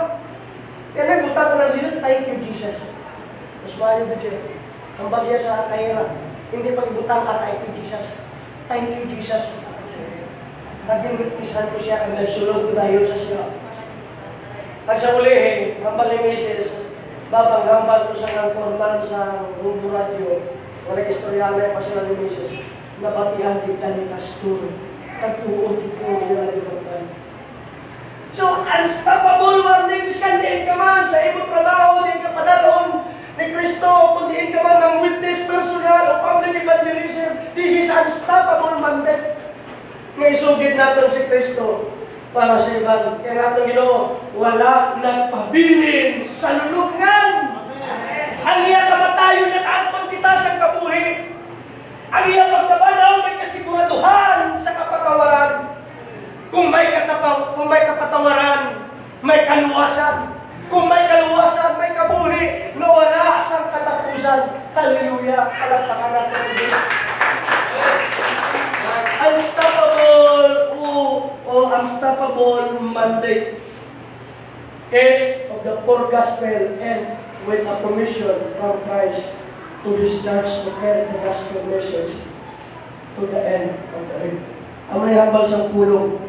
Kaya nagbutang ko ng Jesus, thank you Jesus. Mas mahal ba siya? Hambal siya sa kahira. Hindi pag-ibutang ka, thank you Jesus. Thank you Jesus. Naging witnessan ko siya ang nagsulod ko tayo sa siya. At sa uli, hambal ni Mrs. Babang hambal ko sa ng kurman sa Bumburadyo. Walang istoryala pa sila ni Mrs. Nabatihan kita ni Pastor. Tagtuon dito nila ni Bangkan. So, unstoppable warnings kan diin ka man sa imong trabaho, diin ka padalon ni Kristo, kung diin ka man ng witness personal o public evangelism. This is unstoppable mandate. Ngay sugid natin si Kristo para sa ibang. Kaya natin Ginoo, wala nagpabilin sa lulungan. Ang iya kamatayon nakaangkon kita sa kabuhi. Ang iya pagkabanaw may kasiguraduhan sa kapatawaran. Kung may kapatawaran, may kaluwasan. Kung may kaluwasan, may kabuhi na wala sa katapusan. Hallelujah! Palakpakan natin ang Diyos. Unstoppable mandate is of the poor gospel and with a commission from Christ to His church to carry the gospel message to the end of the earth. Ang may hambal sa pulong.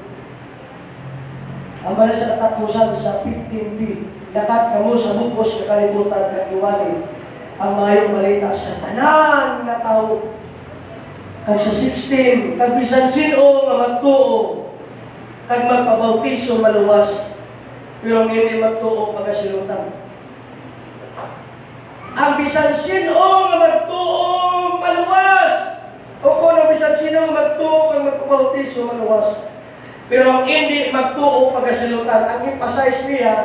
Ang may sa katapusan sa 15b. Lakat kamo sa bukos na kalibutan na iwali ang mayong balita sa tanan na tao. Kag sa 16, kag bisan sino nga magtuo, kag magpabautiso maluwas, pero hindi magtuo pagkasilutan. Ang bisan sino nga magtuo maluwas, o kung ang bisan sino nga magtuo kag magpabautiso maluwas, pero hindi magtuo pagkasilutan. Ang emphasize niya,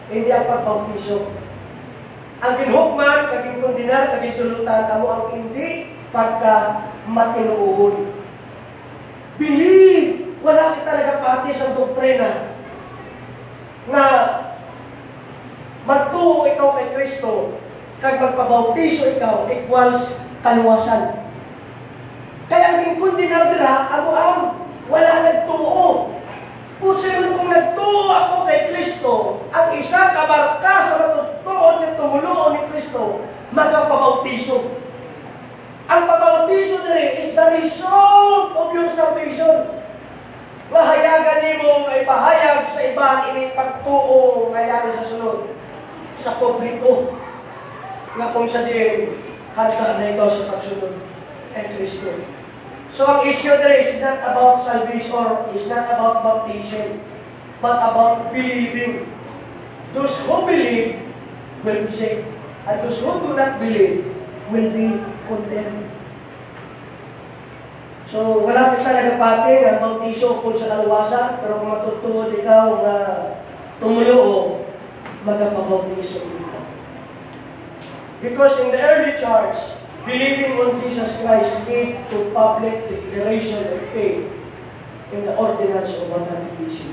hindi ang pagbautiso. Ang ginhukman, kaging kondinar, kaging sulutan, kamo ang hindi pagka matinuon. Believe! Wala kita nagapati sa doktrina na magtuo ikaw kay Kristo kag magpabautiso ikaw equals kaluwasan. Kaya ang inkundinar dira, amo wala nagtuo. Pusin kung nagtuo ako kay Kristo, ang isa kabarka sa matutuon ng tumuluon ni Kristo, magpabautiso. Ang pagbautiso diri is the result of your salvation. Mahayagan nimo ay pahayag sa iba ini pagtuo ngayon sa sunod sa publiko nga kung sa din handa na ikaw sa pagsunod kay Kristo. So ang issue diri is not about salvation, is not about baptism, but about believing. Those who believe will be saved. And those who do not believe will be condemned. So, wala kita nagapati ng bautisyo kung sa kaluwasan, pero kung matutuod ikaw na tumuloo, magpabautisyo kita. Because in the early church, believing on Jesus Christ lead to public declaration of faith in the ordinance of water baptism.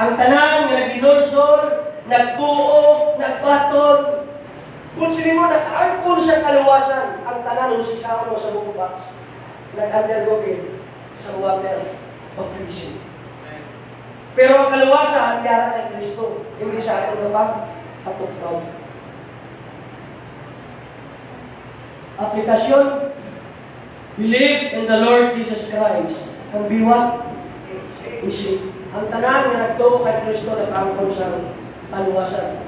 Ang tanan nga ginulsol, nagtuo, nagbaton, kung sino mo nakaangkon sa kaluwasan, ang tanan o sisaon mo sa bukubak, nag-undergo sa water baptism. Pero ang kaluwasan, yara kay Kristo, hindi sa ating kapag-patuklaw. Aplikasyon, believe in the Lord Jesus Christ and be what? Isip. Ang tanan na nagtuo kay Kristo nag-angkon sa kaluwasan.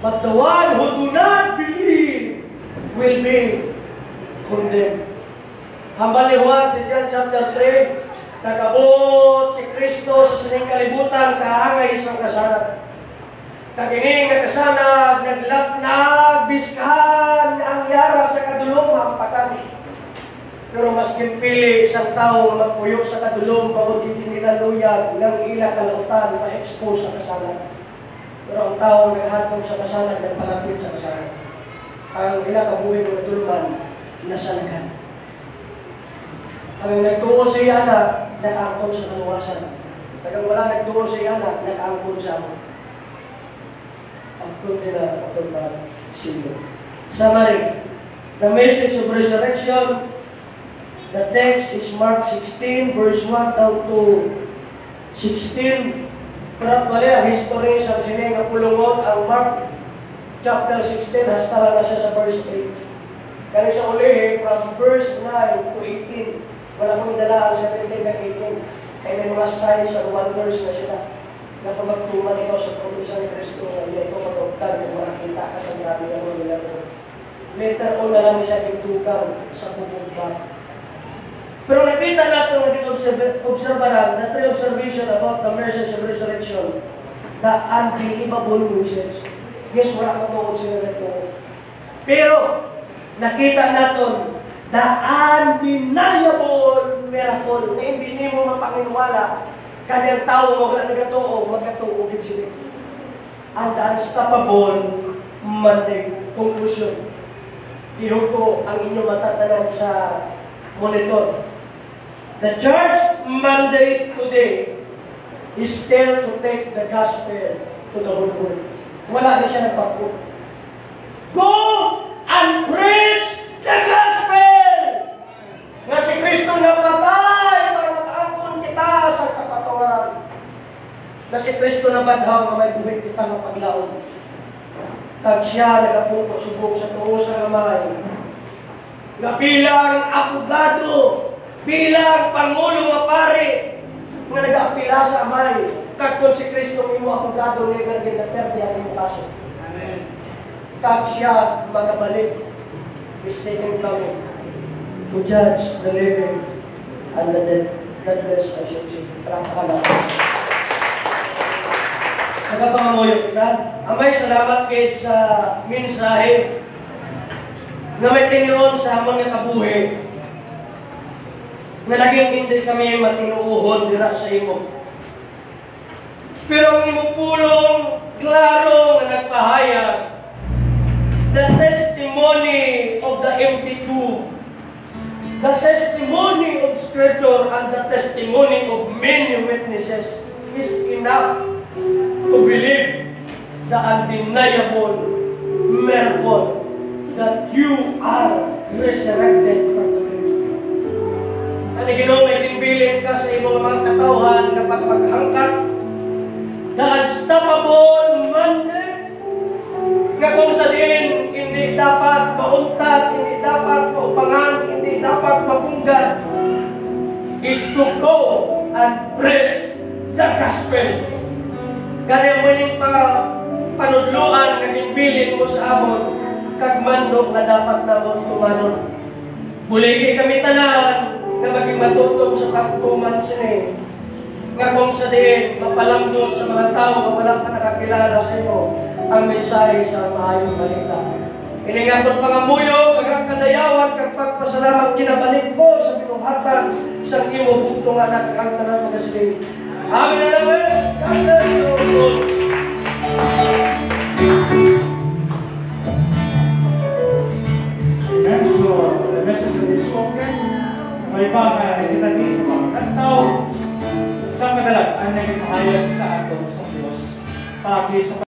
But the one who do not believe will be condemned. Hambal ni Juan sa John chapter 3, nagabot si Kristo sa sining kalibutan, kaangay isang kasanag. Kagining nga kasanag, naglapnag, biskahan, ang yara sa kadulong hampakan. Pero mas pili isang tao magpuyo sa kadulong, pagod hindi nila luyag, ng ilang kalautan, ma-expose sa kasanag. Pero ang tao naghatong sa kasanag, nagpalapit sa kasanag. Ang ilang kabuhay ng tulman, nasanagan. Ang nagtuo sa iyana, nag-angkon sa kaluwasan. Tagang wala nagtuo sa iyana, nag-angkon sa angkon nila ang mga sino. Summary. The message of resurrection, the text is Mark 16, verse 1 down to 16. Pero actually, ang history sa sining ang pulungon, ang Mark chapter 16, hasta na siya sa verse 8. Kaya sa uli, from verse 9 to 18, wala kong dala ang 17 at 18. Kaya may mga signs and wonders na sila. Na kung magtuman ikaw sa probinsya ni Kristo, na ikaw matugtag kung makakita ka sa grabe ng mga nila. Later on na lang siya itugaw sa pupunta. Pero nakita natin na observaran, the three observation about the message of resurrection, the unbelievable message. Yes, wala kang tuod sila nito. Pero, nakita natin, the undeniable miracle na hindi mo mapanginiwala kanyang tao mo wala nagatuo, magatuo din sila. And the unstoppable Monday conclusion. Ihog ko ang inyong matatanan sa monitor. The church mandate today is still to take the gospel to the whole world. Wala na siya nagpapuro. Go and preach the gospel! Nga si Kristo napatay para makaangkon kita sa kapatawaran. Nga si Kristo nabadhaw na may buhay kita ng paglaon. Kag siya nagapupo subok sa tuo sa gamay. Nga bilang abogado, bilang pangulong nga pare, nga nag-aapila sa amay, kag kung si Kristo imo abogado ni gagawin na perde ang imo kaso. Amen. Kag siya magabalik, His second coming, to judge the living and the dead. God bless, I should say. Palakpakan ako. Nagapangamoyo kita. Amay, salamat kayo sa mensahe na may tinyoon sa amon nga kabuhi na naging hindi kami matinuuhon dira sa imo. Pero ang imo pulong klaro nga nagpahayag the testimony of the empty tomb, the testimony of Scripture and the testimony of many witnesses is enough to believe the undeniable miracle that you are resurrected from the grave. Ano ginoong may timbilin ka sa imong mga katawhan kapag maghangkat the unstoppable mandate nga kung sa din hindi dapat mauntad, hindi dapat maupangan, hindi dapat mapunggan is to go and preach the gospel. Kaya mo ning panudluan kaging bilin mo sa amon kag mandok na dapat namon tumanon. Buligi kami tanan na maging matutong sa pagtuman sini nga kung sa diin mapalambot sa mga tao na wala pa nakakilala sa imo ang mensahe sa maayong balita. Iningabot pangamuyo, kagang kadayawan, pagpasalamat kinabalik ko sa pinuhatan sa imo bugtong anak ang tanang magasiling. Amen na namin. God bless you. Amen. So, the message is spoken. May mga itinagin sa mga kantaw. Sa madalag, ang naging mahayag sa ato sa Diyos. Pagi sa